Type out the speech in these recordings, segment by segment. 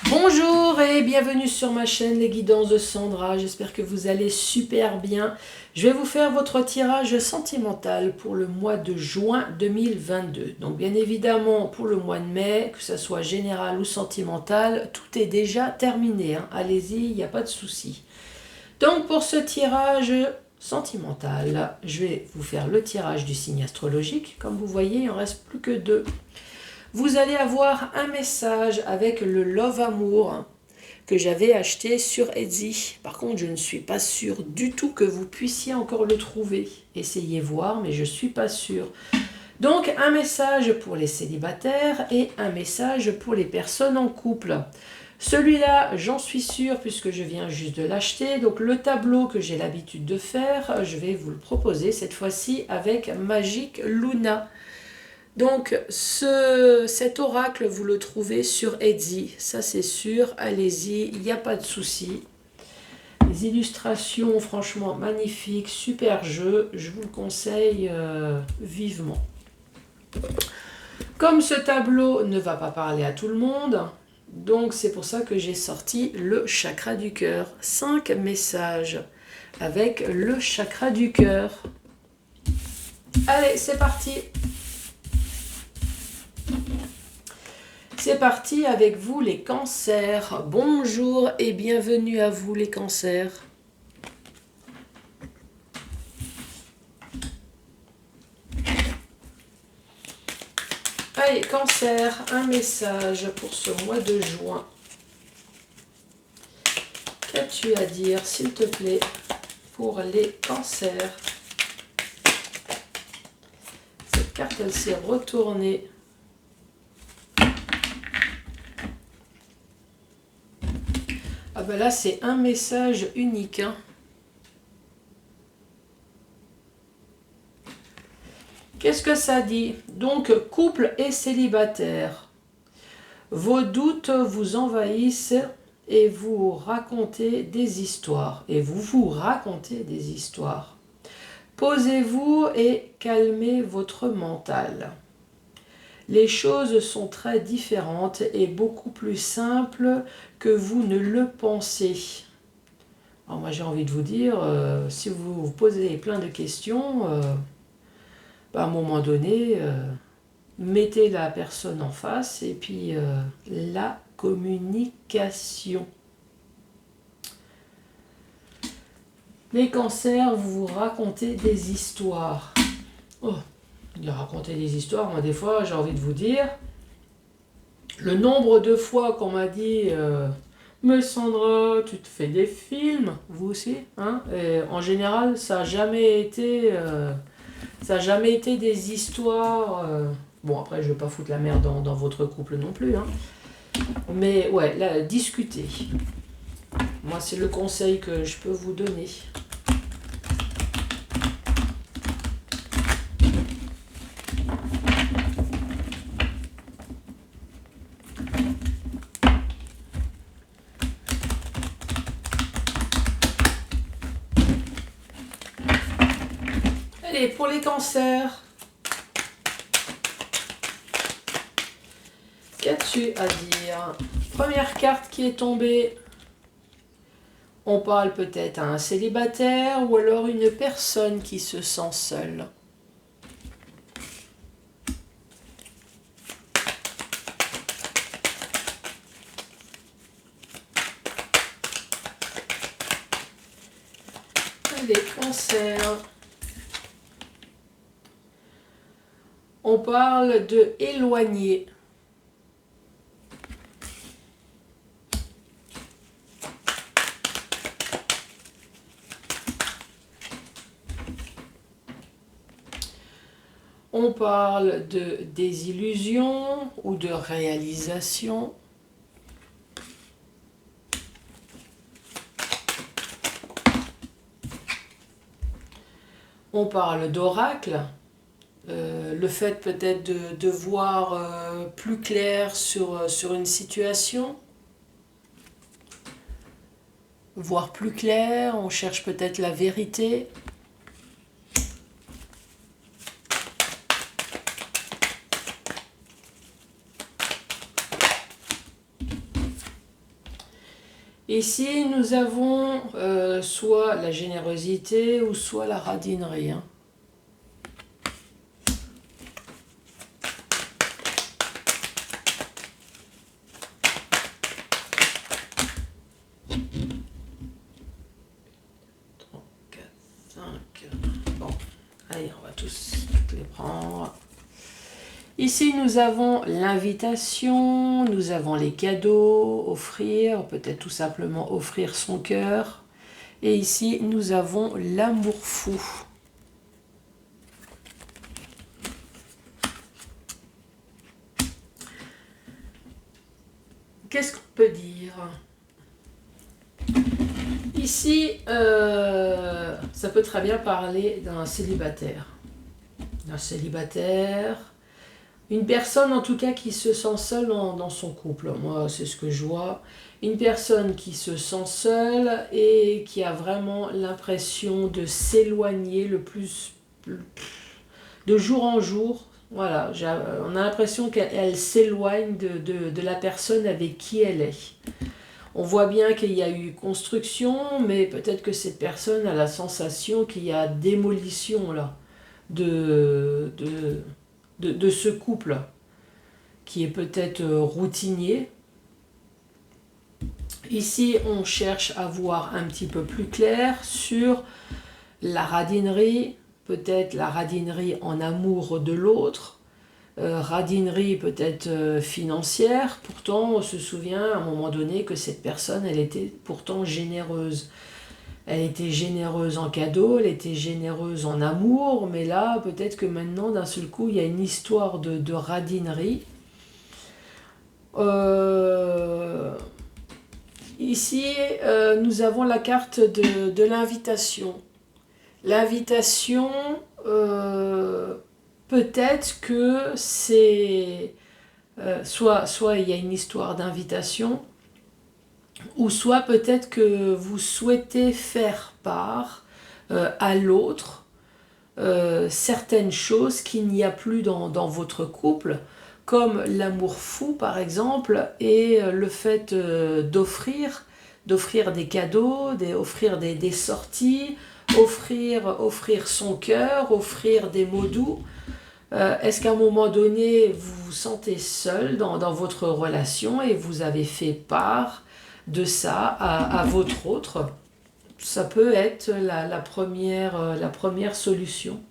Bonjour et bienvenue sur ma chaîne Les Guidances de Sandra, j'espère que vous allez super bien. Je vais vous faire votre tirage sentimental pour le mois de juin 2022. Donc bien évidemment pour le mois de mai, que ce soit général ou sentimental, tout est déjà terminé, hein. Allez-y, il n'y a pas de souci. Donc pour ce tirage sentimental, je vais vous faire le tirage du signe astrologique. Comme vous voyez, il en reste plus que deux. Vous allez avoir un message avec le Love Amour que j'avais acheté sur Etsy. Par contre, je ne suis pas sûre du tout que vous puissiez encore le trouver. Essayez voir, mais je ne suis pas sûre. Donc, un message pour les célibataires et un message pour les personnes en couple. Celui-là, j'en suis sûre puisque je viens juste de l'acheter. Donc, le tableau que j'ai l'habitude de faire, je vais vous le proposer cette fois-ci avec Magic Luna. Donc cet oracle, vous le trouvez sur Etsy, ça c'est sûr, allez-y, il n'y a pas de souci. Les illustrations, franchement, magnifiques, super jeu, je vous le conseille vivement. Comme ce tableau ne va pas parler à tout le monde, donc c'est pour ça que j'ai sorti le chakra du cœur. 5 messages avec le chakra du cœur. Allez, c'est parti! C'est parti avec vous les cancers. Bonjour et bienvenue à vous les cancers. Allez, cancer, un message pour ce mois de juin. Qu'as-tu à dire, s'il te plaît, pour les cancers? Cette carte, elle s'est retournée. Ah ben là, c'est un message unique, hein. Qu'est-ce que ça dit? Donc, couple et célibataire. Vos doutes vous envahissent et vous racontez des histoires. Et vous vous racontez des histoires. Posez-vous et calmez votre mental. Les choses sont très différentes et beaucoup plus simples que vous ne le pensez. Alors moi j'ai envie de vous dire, si vous vous posez plein de questions, à un moment donné, mettez la personne en face et puis la communication. Les cancers, vous vous racontez des histoires. Oh, de raconter des histoires, moi des fois j'ai envie de vous dire, le nombre de fois qu'on m'a dit mais Sandra, tu te fais des films, vous aussi, hein? Et en général, ça n'a jamais été des histoires. Bon, après, je ne vais pas foutre la merde dans votre couple non plus, hein. Mais ouais, là, discutez. Moi, c'est le conseil que je peux vous donner. Allez, pour les cancers, qu'as-tu à dire? Première carte qui est tombée. On parle peut-être à un célibataire ou alors une personne qui se sent seule. Allez, cancer. On parle de éloigner. On parle de désillusion ou de réalisation. On parle d'oracle. Le fait peut-être de voir plus clair sur une situation. Voir plus clair, on cherche peut-être la vérité. Ici, nous avons soit la générosité ou soit la radinerie. Hein. Bon, allez, on va tous les prendre. Ici, nous avons l'invitation, nous avons les cadeaux, offrir, peut-être tout simplement offrir son cœur. Et ici, nous avons l'amour fou. Qu'est-ce qu'on peut dire? Ici, ça peut très bien parler d'un célibataire. Un célibataire, une personne en tout cas qui se sent seule dans son couple. Moi, c'est ce que je vois. Une personne qui se sent seule et qui a vraiment l'impression de s'éloigner le plus de jour en jour. Voilà, on a l'impression qu'elle s'éloigne de la personne avec qui elle est. On voit bien qu'il y a eu construction, mais peut-être que cette personne a la sensation qu'il y a démolition là, de ce couple qui est peut-être routinier. Ici, on cherche à voir un petit peu plus clair sur la radinerie, peut-être la radinerie en amour de l'autre, radinerie peut-être financière. Pourtant, on se souvient à un moment donné que cette personne, elle était pourtant généreuse. Elle était généreuse en cadeaux, elle était généreuse en amour, mais là, peut-être que maintenant, d'un seul coup, il y a une histoire de radinerie. Ici, nous avons la carte de l'invitation. L'invitation, peut-être que c'est... soit il y a une histoire d'invitation, ou soit peut-être que vous souhaitez faire part à l'autre certaines choses qu'il n'y a plus dans votre couple, comme l'amour fou par exemple, et le fait d'offrir des cadeaux, offrir des sorties, offrir son cœur, offrir des mots doux. Est-ce qu'à un moment donné, vous vous sentez seul dans votre relation et vous avez fait part de ça à votre autre? Ça peut être la première solution.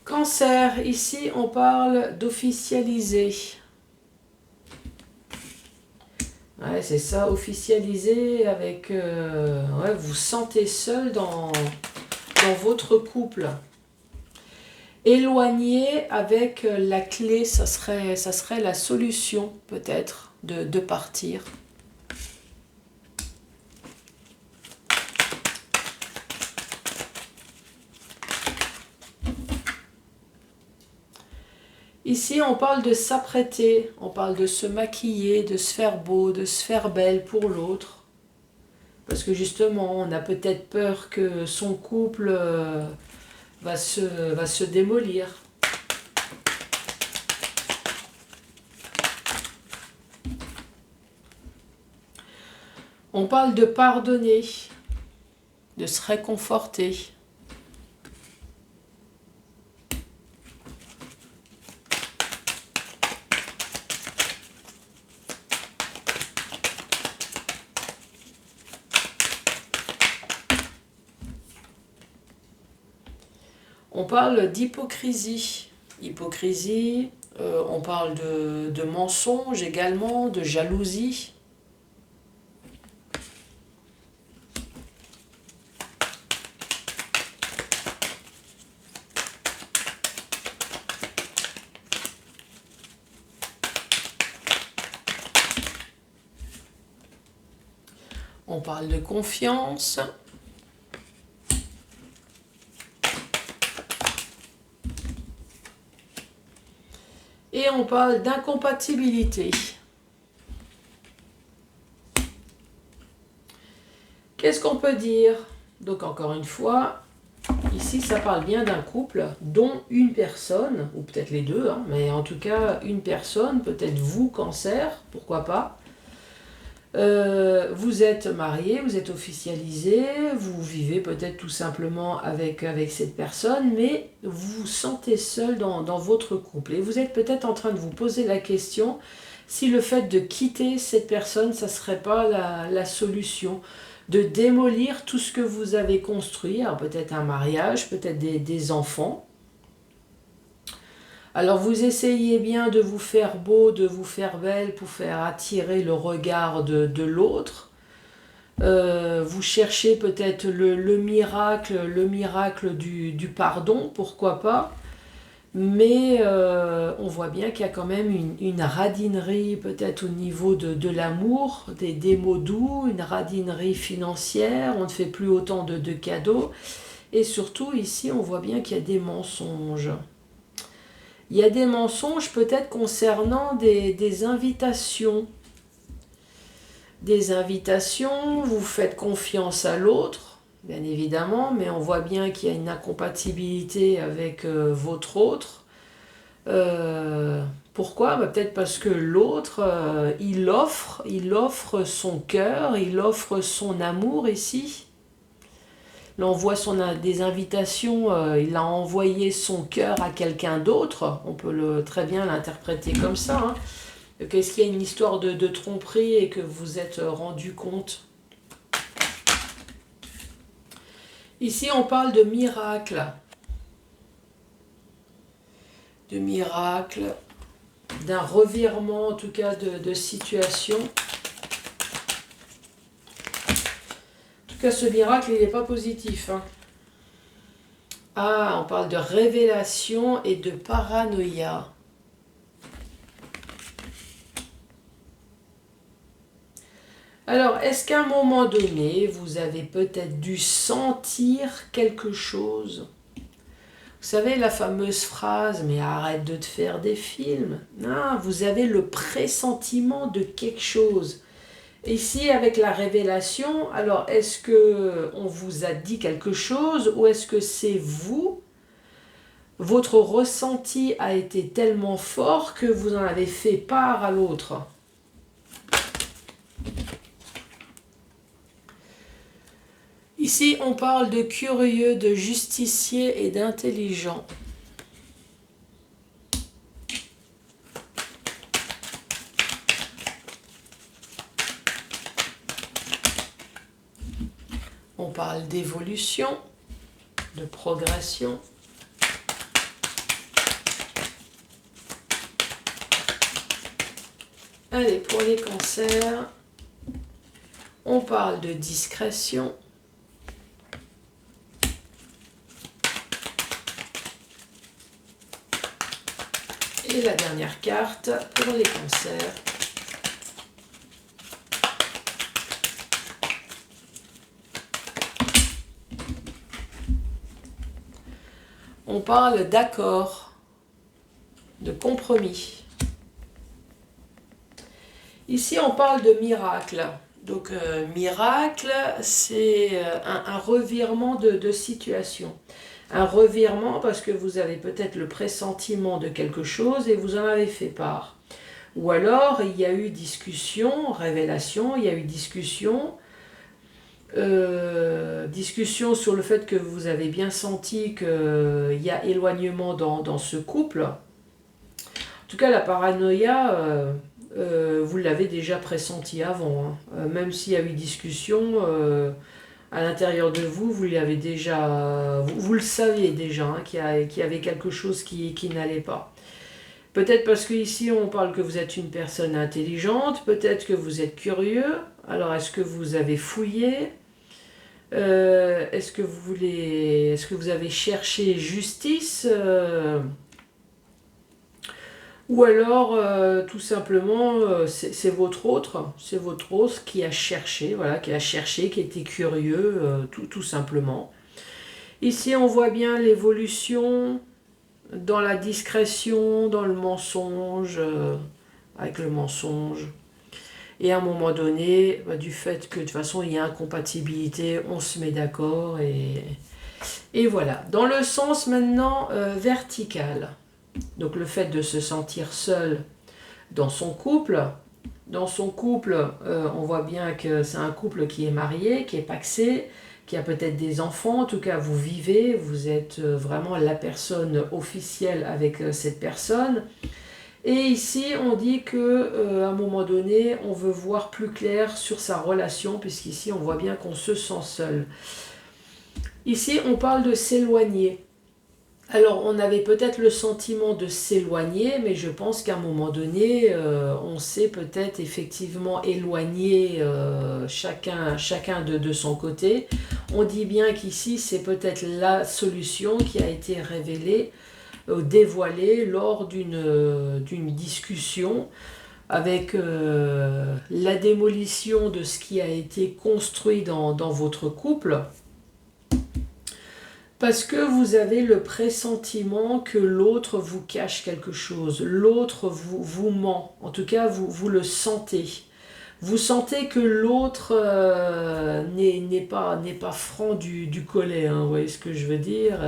Cancer, ici on parle d'officialiser. Ouais, c'est ça, officialiser avec... ouais, vous sentez seul dans votre couple. Éloigner avec la clé, ça serait la solution peut-être de partir. Ici, on parle de s'apprêter, on parle de se maquiller, de se faire beau, de se faire belle pour l'autre. Parce que justement, on a peut-être peur que son couple va se démolir. On parle de pardonner, de se réconforter. On parle d'hypocrisie. Hypocrisie, on parle de mensonge également, de jalousie. On parle de confiance. Et on parle d'incompatibilité. Qu'est-ce qu'on peut dire? Donc encore une fois, Ici, ça parle bien d'un couple dont une personne, ou peut-être les deux, hein, mais en tout cas une personne, peut-être vous, Cancer, pourquoi pas. Vous êtes marié, vous êtes officialisé, vous vivez peut-être tout simplement avec cette personne, mais vous vous sentez seul dans votre couple. Et vous êtes peut-être en train de vous poser la question si le fait de quitter cette personne, ça ne serait pas la solution, de démolir tout ce que vous avez construit, alors peut-être un mariage, peut-être des enfants. Alors vous essayez bien de vous faire beau, de vous faire belle pour faire attirer le regard de l'autre. Vous cherchez peut-être le miracle du pardon, pourquoi pas. Mais on voit bien qu'il y a quand même une radinerie peut-être au niveau de l'amour, des mots doux, une radinerie financière, on ne fait plus autant de cadeaux. Et surtout ici on voit bien qu'il y a des mensonges. Il y a des mensonges peut-être concernant des invitations. Des invitations, vous faites confiance à l'autre, bien évidemment, mais on voit bien qu'il y a une incompatibilité avec votre autre. Pourquoi? Peut-être parce que l'autre, il offre son cœur, il offre son amour ici. Là, on voit des invitations, il a envoyé son cœur à quelqu'un d'autre. On peut très bien l'interpréter comme ça. Hein. Qu'est-ce qu'il y a une histoire de tromperie et que vous êtes rendu compte? Ici, on parle de miracle. De miracle, d'un revirement en tout cas de situation. En tout cas, ce miracle, il n'est pas positif. Hein. Ah, on parle de révélation et de paranoïa. Alors, est-ce qu'à un moment donné, vous avez peut-être dû sentir quelque chose? Vous savez, la fameuse phrase, mais arrête de te faire des films. Non, vous avez le pressentiment de quelque chose. Ici, avec la révélation, alors est-ce que on vous a dit quelque chose ou est-ce que c'est vous? Votre ressenti a été tellement fort que vous en avez fait part à l'autre. Ici, on parle de curieux, de justicier et d'intelligent. On parle d'évolution, de progression. Allez, pour les cancers, on parle de discrétion. Et la dernière carte pour les cancers. On parle d'accord, de compromis. Ici, on parle de miracle. Donc, miracle, c'est un revirement de situation. Un revirement parce que vous avez peut-être le pressentiment de quelque chose et vous en avez fait part. Ou alors, il y a eu discussion, révélation, il y a eu discussion, discussion sur le fait que vous avez bien senti qu'il y a éloignement dans ce couple. En tout cas, la paranoïa, vous l'avez déjà pressenti avant. Hein. Même s'il y a eu discussion, à l'intérieur de vous, vous l'avez déjà, vous le saviez déjà, hein, qu'il y avait quelque chose qui n'allait pas. Peut-être parce qu'ici on parle que vous êtes une personne intelligente, peut-être que vous êtes curieux. Alors est-ce que vous avez fouillé? Est-ce que vous avez cherché justice? Ou alors tout simplement c'est votre autre, qui a cherché, voilà, qui était curieux, tout simplement. Ici on voit bien l'évolution dans la discrétion, dans le mensonge, avec le mensonge. Et à un moment donné, du fait que de toute façon il y a incompatibilité, on se met d'accord et Et voilà, dans le sens maintenant vertical. Donc le fait de se sentir seul dans son couple. Dans son couple, on voit bien que c'est un couple qui est marié, qui est pacsé, qui a peut-être des enfants. En tout cas, vous vivez, vous êtes vraiment la personne officielle avec cette personne. Et ici, on dit qu'à un moment donné, on veut voir plus clair sur sa relation, puisqu'ici, on voit bien qu'on se sent seul. Ici, on parle de s'éloigner. Alors, on avait peut-être le sentiment de s'éloigner, mais je pense qu'à un moment donné, on s'est peut-être effectivement éloigné chacun de son côté. On dit bien qu'ici, c'est peut-être la solution qui a été révélée, dévoilée lors d'une discussion avec la démolition de ce qui a été construit dans votre couple. Parce que vous avez le pressentiment que l'autre vous cache quelque chose, l'autre vous ment, en tout cas vous le sentez. Vous sentez que l'autre n'est pas franc du collet, hein, vous voyez ce que je veux dire.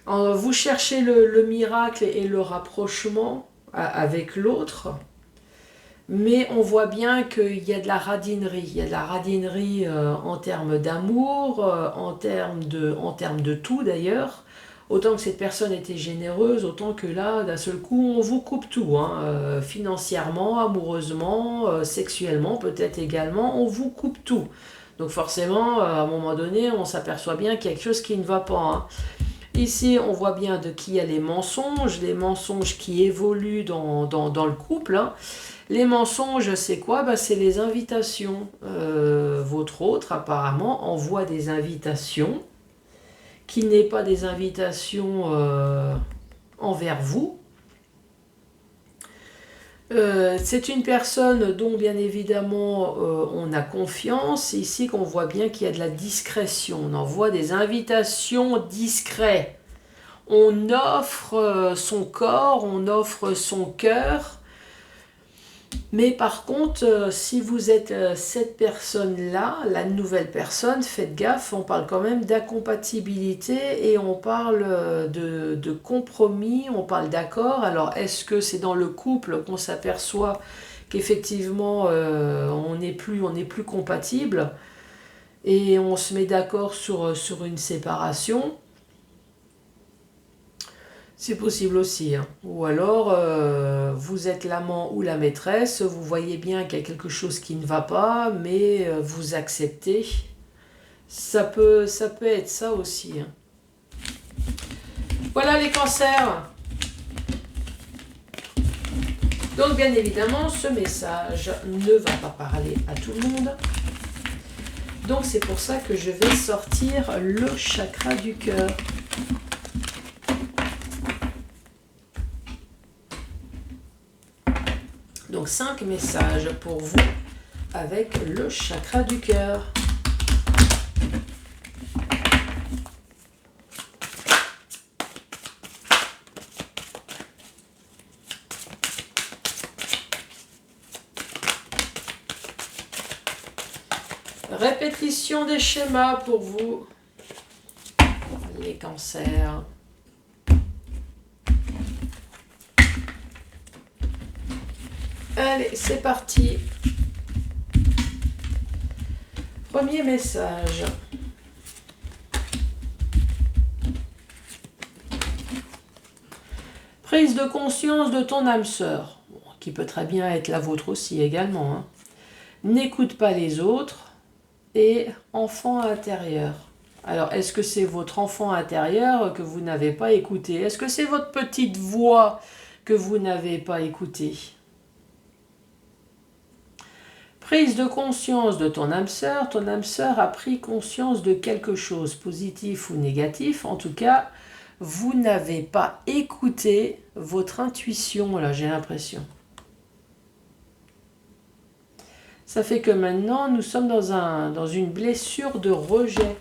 Vous cherchez le miracle et le rapprochement avec l'autre. Mais on voit bien qu'il y a de la radinerie. Il y a de la radinerie en termes d'amour, en termes de tout d'ailleurs. Autant que cette personne était généreuse, autant que là, d'un seul coup, on vous coupe tout. Hein, financièrement, amoureusement, sexuellement peut-être également, on vous coupe tout. Donc forcément, à un moment donné, on s'aperçoit bien qu'il y a quelque chose qui ne va pas. Hein. Ici, on voit bien de qui il y a les mensonges qui évoluent dans le couple. Hein. Les mensonges, c'est quoi? C'est les invitations. Votre autre, apparemment, envoie des invitations qui n'est pas des invitations envers vous. C'est une personne dont, bien évidemment, on a confiance. C'est ici qu'on voit bien qu'il y a de la discrétion. On envoie des invitations discrètes. On offre son corps, on offre son cœur. Mais par contre, si vous êtes cette personne-là, la nouvelle personne, faites gaffe, on parle quand même d'incompatibilité et on parle de compromis, on parle d'accord. Alors, est-ce que c'est dans le couple qu'on s'aperçoit qu'effectivement, on n'est plus compatible et on se met d'accord sur une séparation? C'est possible aussi. Hein. Ou alors, vous êtes l'amant ou la maîtresse, vous voyez bien qu'il y a quelque chose qui ne va pas, mais vous acceptez. Ça peut être ça aussi. Hein. Voilà les cancers. Donc, bien évidemment, ce message ne va pas parler à tout le monde. Donc, c'est pour ça que je vais sortir le chakra du cœur. Donc 5 messages pour vous avec le chakra du cœur. Répétition des schémas pour vous, les cancers. Allez, c'est parti. Premier message. Prise de conscience de ton âme sœur, qui peut très bien être la vôtre aussi également. Hein. N'écoute pas les autres et enfant intérieur. Alors, est-ce que c'est votre enfant intérieur que vous n'avez pas écouté? Est-ce que c'est votre petite voix que vous n'avez pas écoutée? Prise de conscience de ton âme sœur a pris conscience de quelque chose, positif ou négatif. En tout cas, vous n'avez pas écouté votre intuition, là, j'ai l'impression. Ça fait que maintenant, nous sommes dans une blessure de rejet.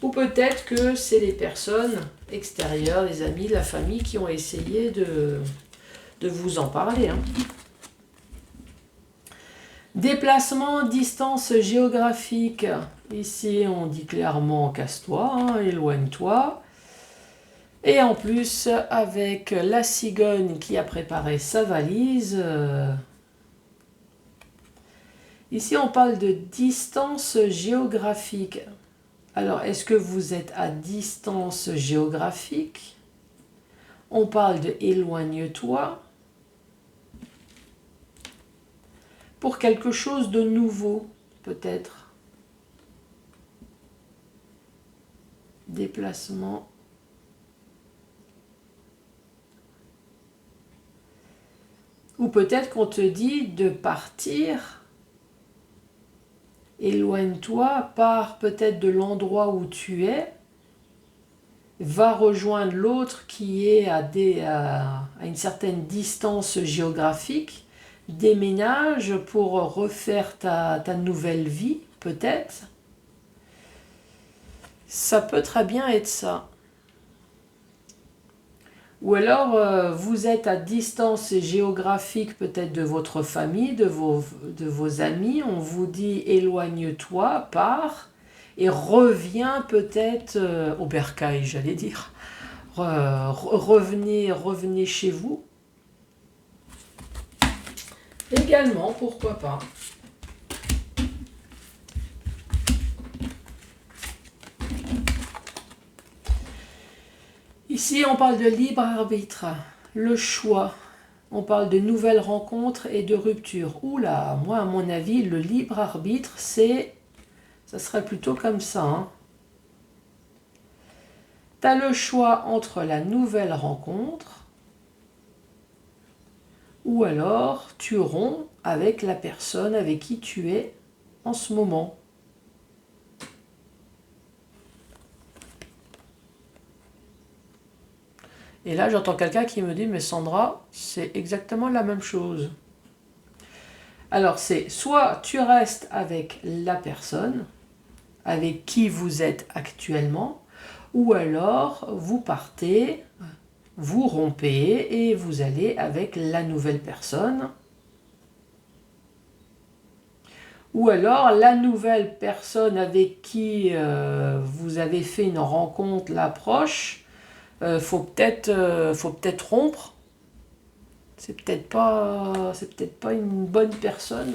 Ou peut-être que c'est les personnes extérieures, les amis, la famille qui ont essayé de vous en parler. Hein. Déplacement, distance géographique. Ici, on dit clairement casse-toi, hein, éloigne-toi. Et en plus, avec la cigogne qui a préparé sa valise, ici on parle de distance géographique. Alors, est-ce que vous êtes à distance géographique? On parle de éloigne-toi pour quelque chose de nouveau, peut-être. Déplacement. Ou peut-être qu'on te dit de partir. Éloigne-toi, pars peut-être de l'endroit où tu es. Va rejoindre l'autre qui est à une certaine distance géographique. Déménage pour refaire ta nouvelle vie, peut-être. Ça peut très bien être ça. Ou alors, vous êtes à distance géographique peut-être de votre famille, de vos amis. On vous dit éloigne-toi, pars et reviens peut-être au bercail, j'allais dire. Revenez chez vous. Également, pourquoi pas. Ici, on parle de libre arbitre, le choix. On parle de nouvelles rencontres et de ruptures. Oula, moi, à mon avis, le libre arbitre, ça serait plutôt comme ça. Hein. Tu as le choix entre la nouvelle rencontre ou alors tu romps avec la personne avec qui tu es en ce moment. Et là, j'entends quelqu'un qui me dit « Mais Sandra, c'est exactement la même chose. » Alors, c'est soit tu restes avec la personne avec qui vous êtes actuellement, ou alors vous partez, vous rompez et vous allez avec la nouvelle personne. Ou alors la nouvelle personne avec qui vous avez fait une rencontre, l'approche, faut peut-être rompre. C'est peut-être pas une bonne personne.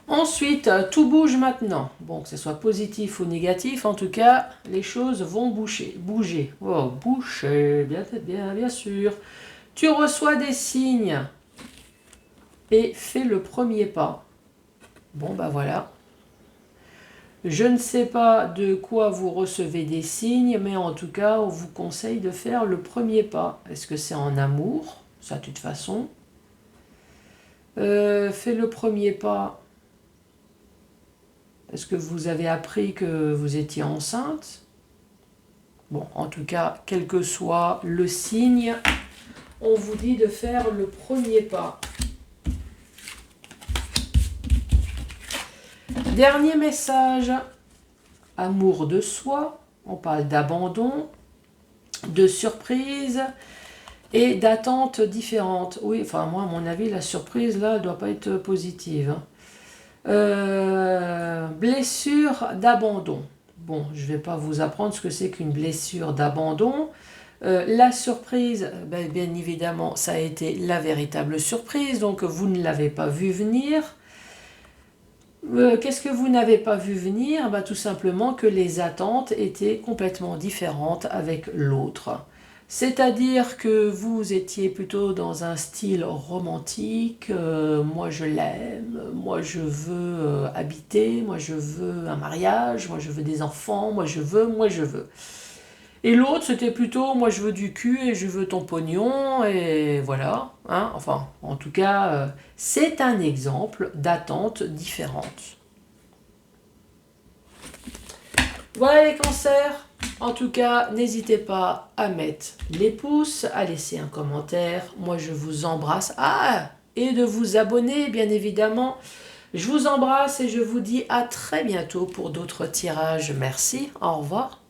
Ensuite, tout bouge maintenant. Bon, que ce soit positif ou négatif, en tout cas, les choses vont bouger. Oh, bouger, bien sûr. Tu reçois des signes et fais le premier pas. Bon, bah voilà. Je ne sais pas de quoi vous recevez des signes, mais en tout cas, on vous conseille de faire le premier pas. Est-ce que c'est en amour? Ça, de toute façon. Fais le premier pas. Est-ce que vous avez appris que vous étiez enceinte? Bon, en tout cas, quel que soit le signe, on vous dit de faire le premier pas. Dernier message, amour de soi, on parle d'abandon, de surprise et d'attentes différentes. Oui, enfin moi à mon avis la surprise là, elle ne doit pas être positive. Blessure d'abandon. Bon, je ne vais pas vous apprendre ce que c'est qu'une blessure d'abandon. La surprise, bien évidemment, ça a été la véritable surprise, donc vous ne l'avez pas vu venir. Qu'est-ce que vous n'avez pas vu venir? Tout simplement que les attentes étaient complètement différentes avec l'autre. C'est-à-dire que vous étiez plutôt dans un style romantique, moi je l'aime, moi je veux habiter, moi je veux un mariage, moi je veux des enfants, moi je veux. Et l'autre c'était plutôt, moi je veux du cul et je veux ton pognon, et voilà. Hein. Enfin, en tout cas, c'est un exemple d'attente différente. Voilà les cancers. En tout cas, n'hésitez pas à mettre les pouces, à laisser un commentaire. Moi, je vous embrasse. Ah, et de vous abonner, bien évidemment. Je vous embrasse et je vous dis à très bientôt pour d'autres tirages. Merci, au revoir.